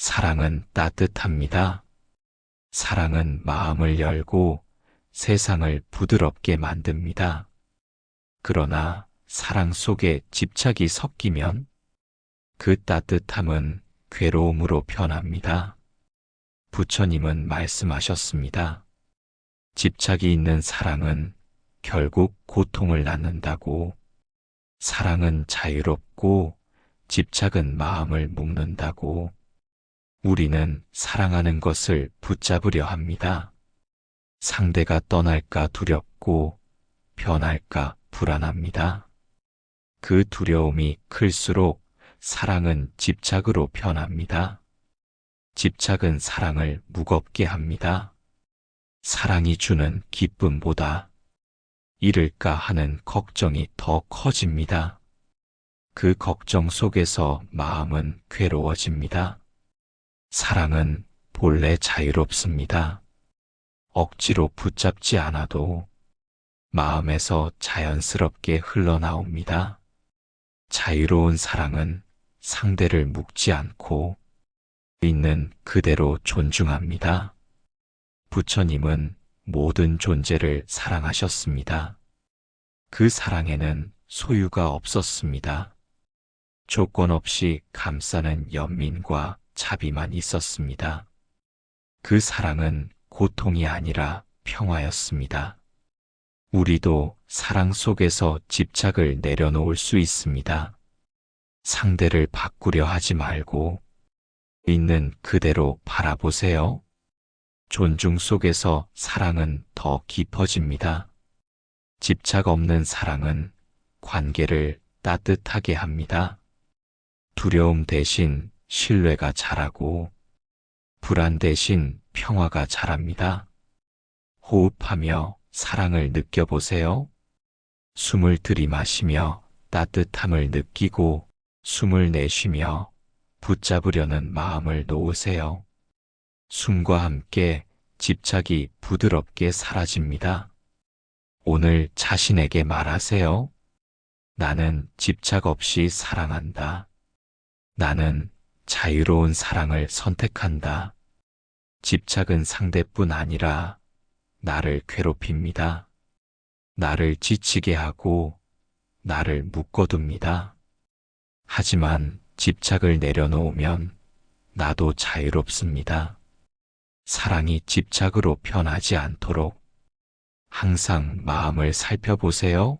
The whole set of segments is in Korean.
사랑은 따뜻합니다. 사랑은 마음을 열고 세상을 부드럽게 만듭니다. 그러나 사랑 속에 집착이 섞이면 그 따뜻함은 괴로움으로 변합니다. 부처님은 말씀하셨습니다. 집착이 있는 사랑은 결국 고통을 낳는다고. 사랑은 자유롭고 집착은 마음을 묶는다고. 우리는 사랑하는 것을 붙잡으려 합니다. 상대가 떠날까 두렵고 변할까 불안합니다. 그 두려움이 클수록 사랑은 집착으로 변합니다. 집착은 사랑을 무겁게 합니다. 사랑이 주는 기쁨보다 잃을까 하는 걱정이 더 커집니다. 그 걱정 속에서 마음은 괴로워집니다. 사랑은 본래 자유롭습니다. 억지로 붙잡지 않아도 마음에서 자연스럽게 흘러나옵니다. 자유로운 사랑은 상대를 묶지 않고 있는 그대로 존중합니다. 부처님은 모든 존재를 사랑하셨습니다. 그 사랑에는 소유가 없었습니다. 조건 없이 감싸는 연민과 자비만 있었습니다. 그 사랑은 고통이 아니라 평화였습니다. 우리도 사랑 속에서 집착을 내려놓을 수 있습니다. 상대를 바꾸려 하지 말고 있는 그대로 바라보세요. 존중 속에서 사랑은 더 깊어집니다. 집착 없는 사랑은 관계를 따뜻하게 합니다. 두려움 대신 신뢰가 자라고 불안 대신 평화가 자랍니다. 호흡하며 사랑을 느껴보세요. 숨을 들이마시며 따뜻함을 느끼고 숨을 내쉬며 붙잡으려는 마음을 놓으세요. 숨과 함께 집착이 부드럽게 사라집니다. 오늘 자신에게 말하세요. 나는 집착 없이 사랑한다. 나는 자유로운 사랑을 선택한다. 집착은 상대뿐 아니라 나를 괴롭힙니다. 나를 지치게 하고 나를 묶어둡니다. 하지만 집착을 내려놓으면 나도 자유롭습니다. 사랑이 집착으로 변하지 않도록 항상 마음을 살펴보세요.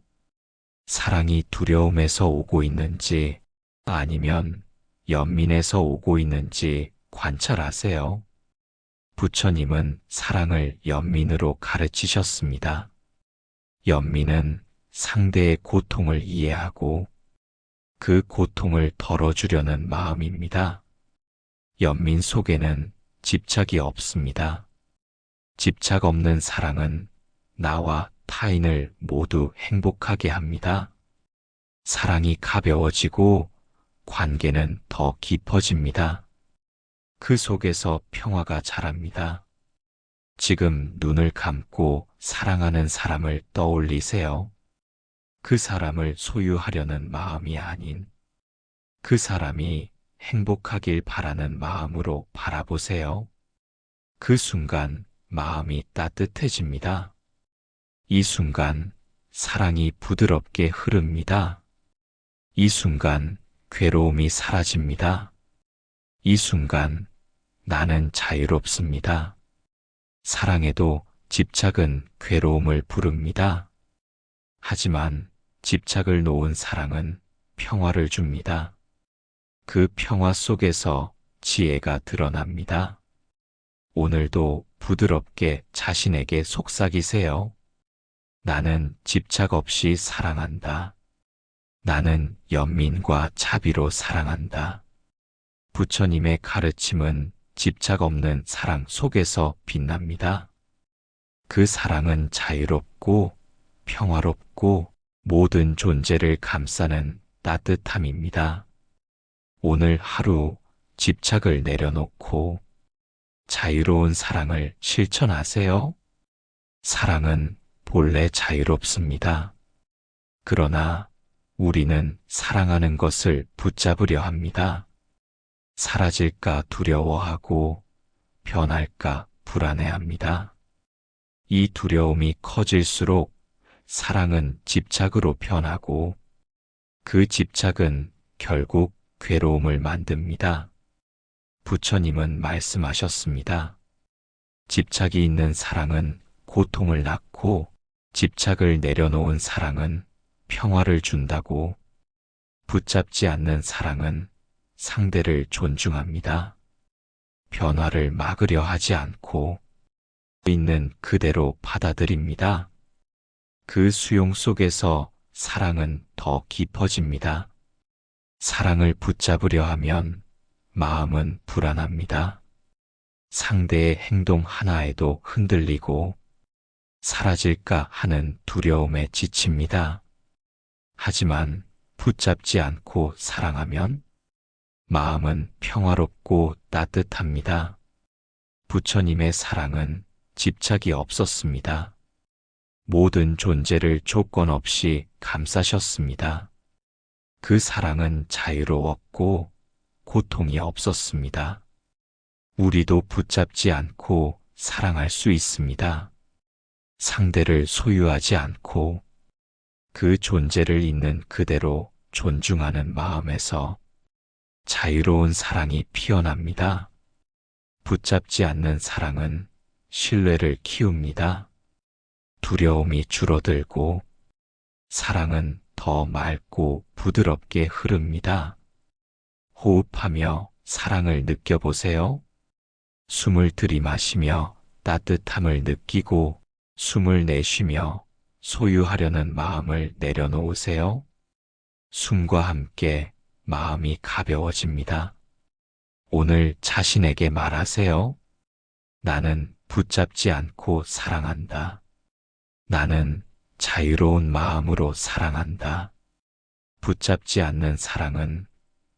사랑이 두려움에서 오고 있는지 아니면 연민에서 오고 있는지 관찰하세요. 부처님은 사랑을 연민으로 가르치셨습니다. 연민은 상대의 고통을 이해하고 그 고통을 덜어주려는 마음입니다. 연민 속에는 집착이 없습니다. 집착 없는 사랑은 나와 타인을 모두 행복하게 합니다. 사랑이 가벼워지고 관계는 더 깊어집니다. 그 속에서 평화가 자랍니다. 지금 눈을 감고 사랑하는 사람을 떠올리세요. 그 사람을 소유하려는 마음이 아닌 그 사람이 행복하길 바라는 마음으로 바라보세요. 그 순간 마음이 따뜻해집니다. 이 순간 사랑이 부드럽게 흐릅니다. 이 순간 괴로움이 사라집니다. 이 순간 나는 자유롭습니다. 사랑에도 집착은 괴로움을 부릅니다. 하지만 집착을 놓은 사랑은 평화를 줍니다. 그 평화 속에서 지혜가 드러납니다. 오늘도 부드럽게 자신에게 속삭이세요. 나는 집착 없이 사랑한다. 나는 연민과 자비로 사랑한다. 부처님의 가르침은 집착 없는 사랑 속에서 빛납니다. 그 사랑은 자유롭고 평화롭고 모든 존재를 감싸는 따뜻함입니다. 오늘 하루 집착을 내려놓고 자유로운 사랑을 실천하세요. 사랑은 본래 자유롭습니다. 그러나 우리는 사랑하는 것을 붙잡으려 합니다. 사라질까 두려워하고 변할까 불안해합니다. 이 두려움이 커질수록 사랑은 집착으로 변하고 그 집착은 결국 괴로움을 만듭니다. 부처님은 말씀하셨습니다. 집착이 있는 사랑은 고통을 낳고 집착을 내려놓은 사랑은 평화를 준다고. 붙잡지 않는 사랑은 상대를 존중합니다. 변화를 막으려 하지 않고 있는 그대로 받아들입니다. 그 수용 속에서 사랑은 더 깊어집니다. 사랑을 붙잡으려 하면 마음은 불안합니다. 상대의 행동 하나에도 흔들리고 사라질까 하는 두려움에 지칩니다. 하지만 붙잡지 않고 사랑하면 마음은 평화롭고 따뜻합니다. 부처님의 사랑은 집착이 없었습니다. 모든 존재를 조건 없이 감싸셨습니다. 그 사랑은 자유로웠고 고통이 없었습니다. 우리도 붙잡지 않고 사랑할 수 있습니다. 상대를 소유하지 않고 그 존재를 있는 그대로 존중하는 마음에서 자유로운 사랑이 피어납니다. 붙잡지 않는 사랑은 신뢰를 키웁니다. 두려움이 줄어들고 사랑은 더 맑고 부드럽게 흐릅니다. 호흡하며 사랑을 느껴보세요. 숨을 들이마시며 따뜻함을 느끼고 숨을 내쉬며 소유하려는 마음을 내려놓으세요. 숨과 함께 마음이 가벼워집니다. 오늘 자신에게 말하세요. 나는 붙잡지 않고 사랑한다. 나는 자유로운 마음으로 사랑한다. 붙잡지 않는 사랑은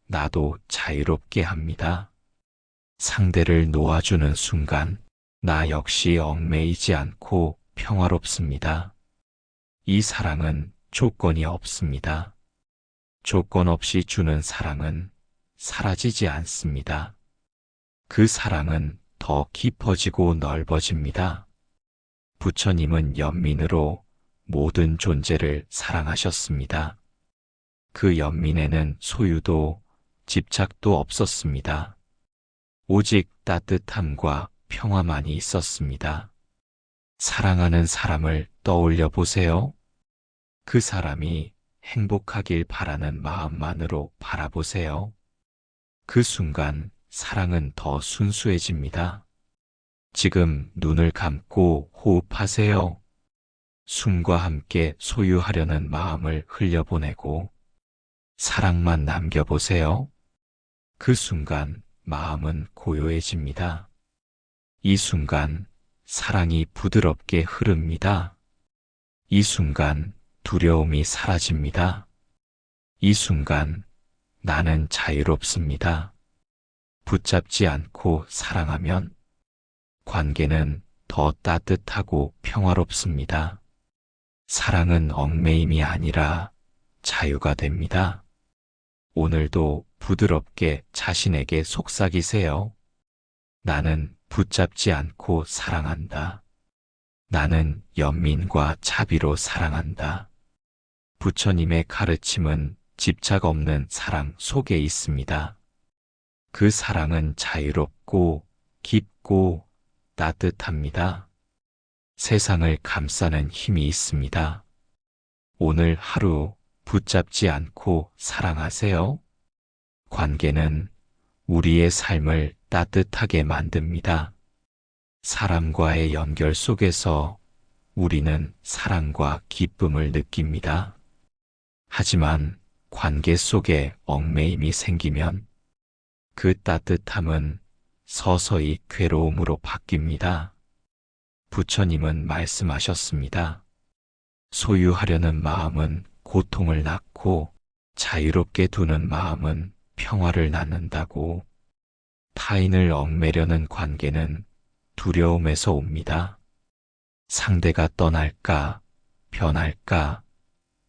나도 자유롭게 합니다. 상대를 놓아주는 순간 나 역시 얽매이지 않고 평화롭습니다. 이 사랑은 조건이 없습니다. 조건 없이 주는 사랑은 사라지지 않습니다. 그 사랑은 더 깊어지고 넓어집니다. 부처님은 연민으로 모든 존재를 사랑하셨습니다. 그 연민에는 소유도 집착도 없었습니다. 오직 따뜻함과 평화만이 있었습니다. 사랑하는 사람을 떠올려 보세요. 그 사람이 행복하길 바라는 마음만으로 바라보세요. 그 순간 사랑은 더 순수해집니다. 지금 눈을 감고 호흡하세요. 숨과 함께 소유하려는 마음을 흘려보내고 사랑만 남겨보세요. 그 순간 마음은 고요해집니다. 이 순간 사랑이 부드럽게 흐릅니다. 이 순간 두려움이 사라집니다. 이 순간 나는 자유롭습니다. 붙잡지 않고 사랑하면 관계는 더 따뜻하고 평화롭습니다. 사랑은 얽매임이 아니라 자유가 됩니다. 오늘도 부드럽게 자신에게 속삭이세요. 나는 붙잡지 않고 사랑한다. 나는 연민과 자비로 사랑한다. 부처님의 가르침은 집착 없는 사랑 속에 있습니다. 그 사랑은 자유롭고 깊고 따뜻합니다. 세상을 감싸는 힘이 있습니다. 오늘 하루 붙잡지 않고 사랑하세요. 관계는 우리의 삶을 따뜻하게 만듭니다. 사람과의 연결 속에서 우리는 사랑과 기쁨을 느낍니다. 하지만 관계 속에 얽매임이 생기면 그 따뜻함은 서서히 괴로움으로 바뀝니다. 부처님은 말씀하셨습니다. 소유하려는 마음은 고통을 낳고 자유롭게 두는 마음은 평화를 낳는다고. 타인을 얽매려는 관계는 두려움에서 옵니다. 상대가 떠날까, 변할까,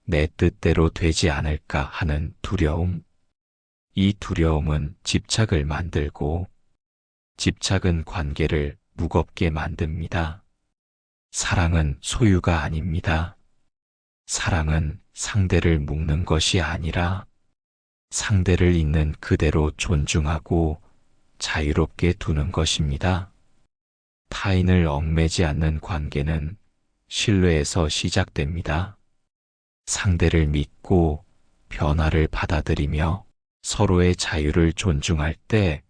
내 뜻대로 되지 않을까 하는 두려움. 이 두려움은 집착을 만들고 집착은 관계를 무겁게 만듭니다. 사랑은 소유가 아닙니다. 사랑은 상대를 묶는 것이 아니라 상대를 있는 그대로 존중하고 자유롭게 두는 것입니다. 타인을 얽매지 않는 관계는 신뢰에서 시작됩니다. 상대를 믿고 변화를 받아들이며 서로의 자유를 존중할 때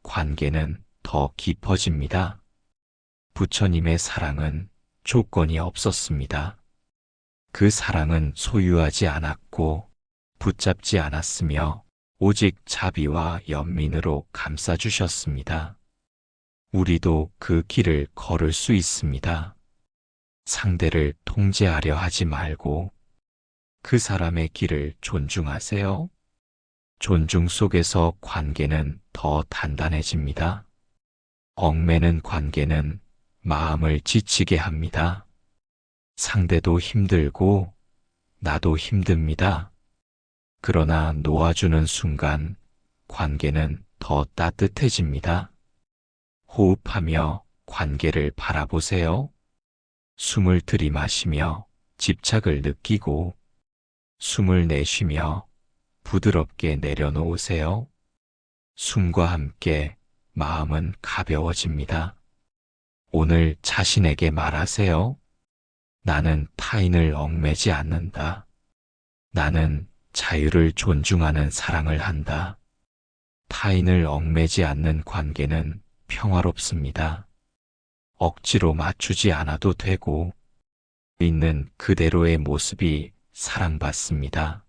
관계는 더 깊어집니다. 부처님의 사랑은 조건이 없었습니다. 그 사랑은 소유하지 않았고 붙잡지 않았으며 오직 자비와 연민으로 감싸주셨습니다. 우리도 그 길을 걸을 수 있습니다. 상대를 통제하려 하지 말고 그 사람의 길을 존중하세요. 존중 속에서 관계는 더 단단해집니다. 얽매는 관계는 마음을 지치게 합니다. 상대도 힘들고 나도 힘듭니다. 그러나 놓아주는 순간 관계는 더 따뜻해집니다. 호흡하며 관계를 바라보세요. 숨을 들이마시며 집착을 느끼고 숨을 내쉬며 부드럽게 내려놓으세요. 숨과 함께 마음은 가벼워집니다. 오늘 자신에게 말하세요. 나는 타인을 얽매지 않는다. 나는 자유를 존중하는 사랑을 한다. 타인을 얽매지 않는 관계는 평화롭습니다. 억지로 맞추지 않아도 되고 있는 그대로의 모습이 사랑받습니다.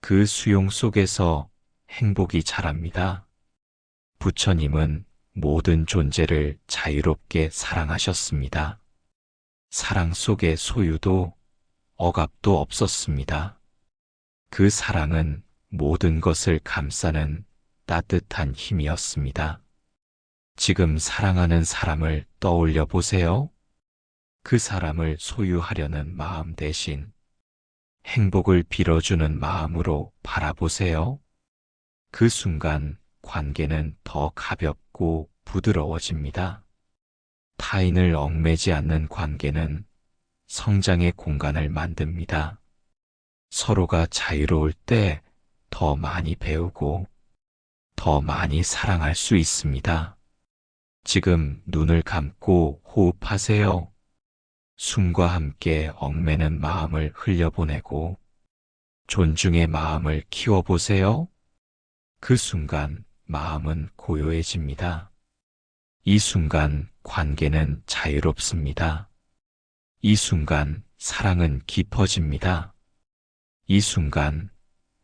그 수용 속에서 행복이 자랍니다. 부처님은 모든 존재를 자유롭게 사랑하셨습니다. 사랑 속에 소유도 억압도 없었습니다. 그 사랑은 모든 것을 감싸는 따뜻한 힘이었습니다. 지금 사랑하는 사람을 떠올려 보세요. 그 사람을 소유하려는 마음 대신 행복을 빌어주는 마음으로 바라보세요. 그 순간 관계는 더 가볍고 부드러워집니다. 타인을 얽매지 않는 관계는 성장의 공간을 만듭니다. 서로가 자유로울 때 더 많이 배우고 더 많이 사랑할 수 있습니다. 지금 눈을 감고 호흡하세요. 숨과 함께 얽매는 마음을 흘려보내고 존중의 마음을 키워보세요. 그 순간 마음은 고요해집니다. 이 순간 관계는 자유롭습니다. 이 순간 사랑은 깊어집니다. 이 순간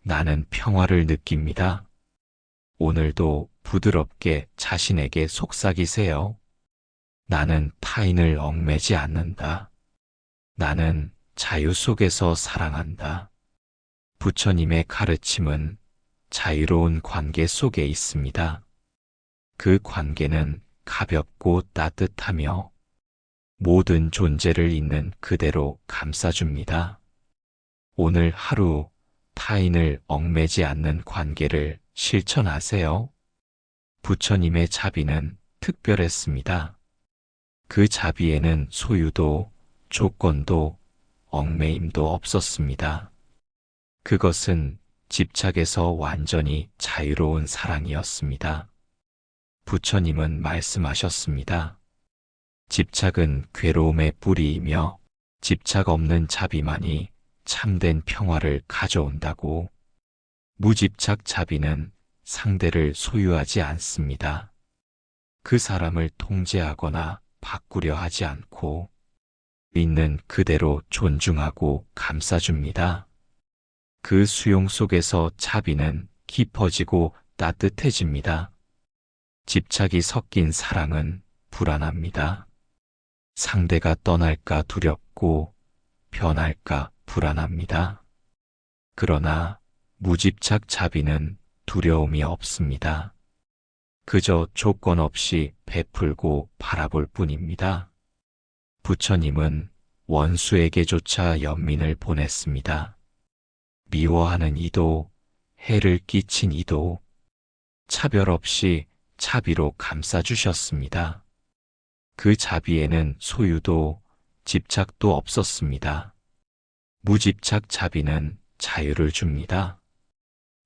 나는 평화를 느낍니다. 오늘도 부드럽게 자신에게 속삭이세요. 나는 타인을 얽매지 않는다. 나는 자유 속에서 사랑한다. 부처님의 가르침은 자유로운 관계 속에 있습니다. 그 관계는 가볍고 따뜻하며 모든 존재를 있는 그대로 감싸줍니다. 오늘 하루 타인을 얽매지 않는 관계를 실천하세요. 부처님의 자비는 특별했습니다. 그 자비에는 소유도 조건도 얽매임도 없었습니다. 그것은 집착에서 완전히 자유로운 사랑이었습니다. 부처님은 말씀하셨습니다. 집착은 괴로움의 뿌리이며 집착 없는 자비만이 참된 평화를 가져온다고. 무집착 자비는 상대를 소유하지 않습니다. 그 사람을 통제하거나 바꾸려 하지 않고 있는 그대로 존중하고 감싸줍니다. 그 수용 속에서 자비는 깊어지고 따뜻해집니다. 집착이 섞인 사랑은 불안합니다. 상대가 떠날까 두렵고 변할까 불안합니다. 그러나 무집착 자비는 두려움이 없습니다. 그저 조건 없이 베풀고 바라볼 뿐입니다. 부처님은 원수에게조차 연민을 보냈습니다. 미워하는 이도 해를 끼친 이도 차별 없이 자비로 감싸주셨습니다. 그 자비에는 소유도 집착도 없었습니다. 무집착 자비는 자유를 줍니다.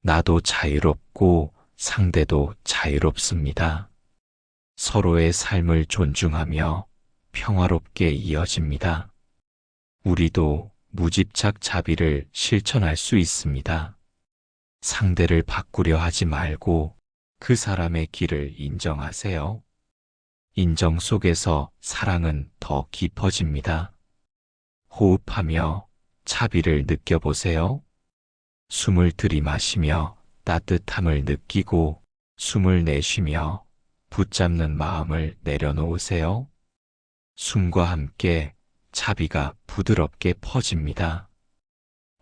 나도 자유롭고 상대도 자유롭습니다. 서로의 삶을 존중하며 평화롭게 이어집니다. 우리도 무집착 자비를 실천할 수 있습니다. 상대를 바꾸려 하지 말고 그 사람의 길을 인정하세요. 인정 속에서 사랑은 더 깊어집니다. 호흡하며 자비를 느껴보세요. 숨을 들이마시며 따뜻함을 느끼고 숨을 내쉬며 붙잡는 마음을 내려놓으세요. 숨과 함께 자비가 부드럽게 퍼집니다.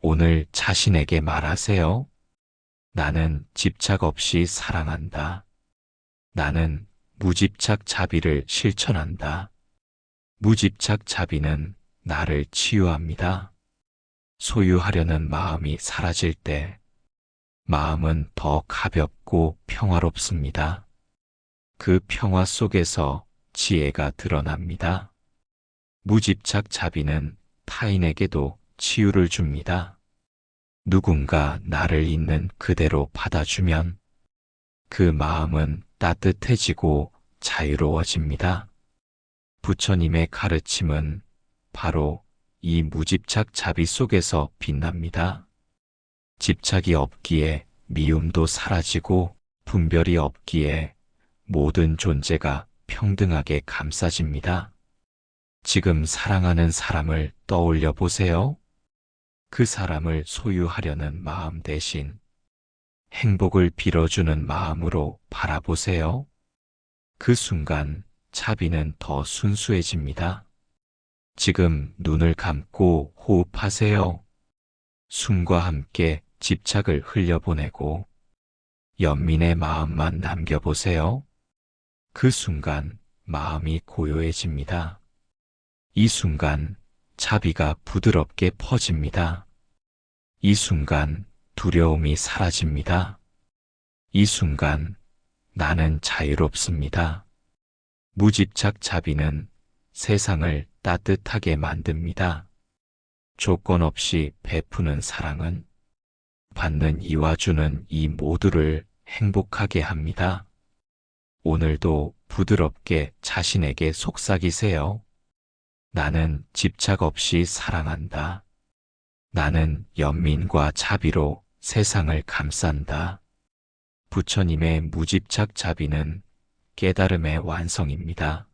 오늘 자신에게 말하세요. 나는 집착 없이 사랑한다. 나는 무집착 자비를 실천한다. 무집착 자비는 나를 치유합니다. 소유하려는 마음이 사라질 때 마음은 더 가볍고 평화롭습니다. 그 평화 속에서 지혜가 드러납니다. 무집착 자비는 타인에게도 치유를 줍니다. 누군가 나를 있는 그대로 받아주면 그 마음은 따뜻해지고 자유로워집니다. 부처님의 가르침은 바로 이 무집착 자비 속에서 빛납니다. 집착이 없기에 미움도 사라지고 분별이 없기에 모든 존재가 평등하게 감싸집니다. 지금 사랑하는 사람을 떠올려 보세요. 그 사람을 소유하려는 마음 대신 행복을 빌어주는 마음으로 바라보세요. 그 순간 자비는 더 순수해집니다. 지금 눈을 감고 호흡하세요. 숨과 함께 집착을 흘려보내고 연민의 마음만 남겨보세요. 그 순간 마음이 고요해집니다. 이 순간 자비가 부드럽게 퍼집니다. 이 순간 두려움이 사라집니다. 이 순간 나는 자유롭습니다. 무집착 자비는 세상을 따뜻하게 만듭니다. 조건 없이 베푸는 사랑은 받는 이와 주는 이 모두를 행복하게 합니다. 오늘도 부드럽게 자신에게 속삭이세요. 나는 집착 없이 사랑한다. 나는 연민과 자비로 세상을 감싼다. 부처님의 무집착 자비는 깨달음의 완성입니다.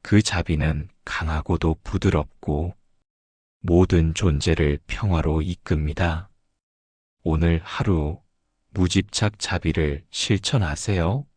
그 자비는 강하고도 부드럽고 모든 존재를 평화로 이끕니다. 오늘 하루 무집착 자비를 실천하세요.